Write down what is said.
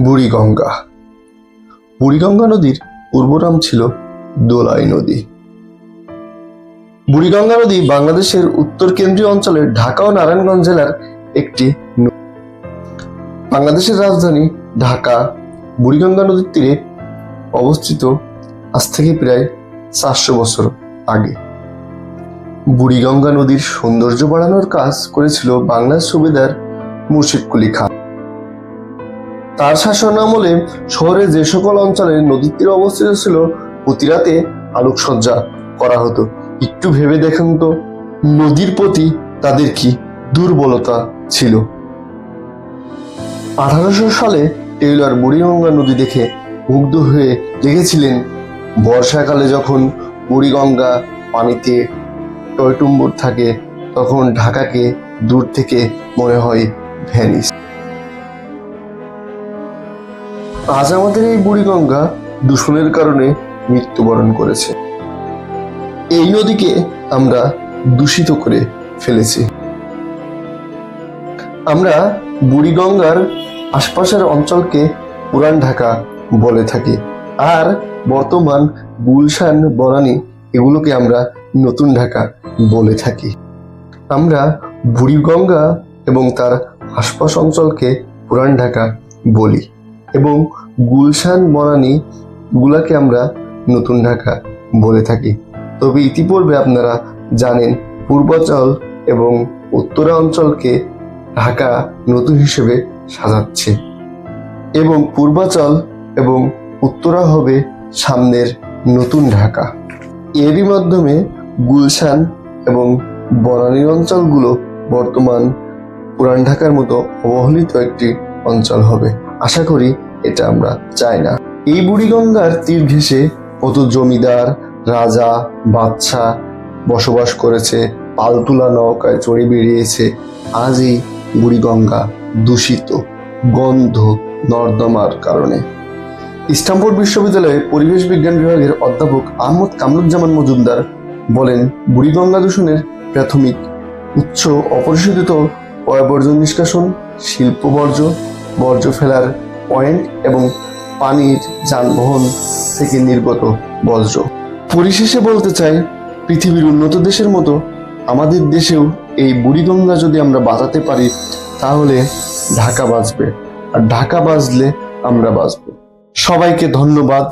বুড়িগঙ্গা। বুড়িগঙ্গা নদীর পূর্ব নাম ছিল দোলাই নদী। বুড়িগঙ্গা নদী বাংলাদেশের উত্তর কেন্দ্রীয় অঞ্চলের ঢাকা ও নারায়ণগঞ্জ জেলার একটি নদী। বাংলাদেশের রাজধানী ঢাকা বুড়িগঙ্গা নদীর তীরে অবস্থিত আজ থেকে প্রায় 400 বছর আগে। বুড়িগঙ্গা নদীর সৌন্দর্য বাড়ানোর কাজ করেছিল বাংলার সুবেদার মুর্শিদ কুলি খান। তার শাসন আমলে শহরে যে সকল অঞ্চলে নদীর তীরে অবস্থিত ছিল প্রতি রাতে আলোকসজ্জা করা হতো। একটু ভেবে দেখেন তো, নদীর প্রতি তাদের কি দুর্বলতা ছিল। 1800 সালে টেইলর বুড়িগঙ্গা নদী দেখে মুগ্ধ হয়ে লিখেছিলেন, বর্ষাকালে যখন বুড়িগঙ্গা পানিতে টইটুম্বুর থাকে তখন ঢাকাকে দূর থেকে মনে হয় ভেনিস। আজ আমাদের এই বুড়িগঙ্গা দূষণের কারণে মৃত্যুবরণ করেছে। এই নদীকে আমরা দূষিত করে ফেলেছি। আমরা বুড়িগঙ্গার আশপাশের অঞ্চলকে পুরান ঢাকা বলে থাকি, আর বর্তমান গুলশান, বনানী এগুলোকে আমরা নতুন ঢাকা বলে থাকি। আমরা বুড়িগঙ্গা এবং তার আশপাশ অঞ্চলকে পুরান ঢাকা বলি এবং গুলশান, বনানী গুলাকে আমরা নতুন ঢাকা বলে থাকি। তবে ইতিপূর্বে আপনারা জানেন পূর্বাঞ্চল এবং উত্তরা অঞ্চলকে ঢাকা নতুন হিসেবে সাজাচ্ছে এবং পূর্বাঞ্চল এবং উত্তরা হবে সামনের নতুন ঢাকা। এরই মাধ্যমে গুলশান এবং বনানীর অঞ্চলগুলো বর্তমান পুরান ঢাকার মতো অবহেলিত একটি অঞ্চল হবে। আশা করি এটা আমরা চাই না। এই বুড়িগঙ্গার তীর ঘেঁষে কত জমিদার, রাজা, বাদশা বসবাস করেছে, পালতুলা নৌকায় চড়ে বেরিয়েছে। আজ এই বুড়িগঙ্গা দূষিত, গন্ধ, নর্দমার কারণে। স্ট্যামফোর্ড বিশ্ববিদ্যালয়ের পরিবেশ বিজ্ঞান বিভাগের অধ্যাপক আহমদ কামরুজ্জামান মজুমদার বলেন, বুড়িগঙ্গা দূষণের প্রাথমিক উৎস অপরিশোধিত পয়ঃবর্জ্য নিষ্কাশন, শিল্প বর্জ্য, বর্জ্য ফেলার পয়েন্ট এবং পানির যানবাহন থেকে নির্গত বর্জ্য। পরিশেষে বলতে চাই, পৃথিবীর উন্নত দেশের মতো আমাদের দেশেও এই বুড়িগঙ্গা যদি আমরা বাঁচাতে পারি তাহলে ঢাকা বাঁচবে, আর ঢাকা বাঁচলে আমরা বাঁচব। সবাইকে ধন্যবাদ।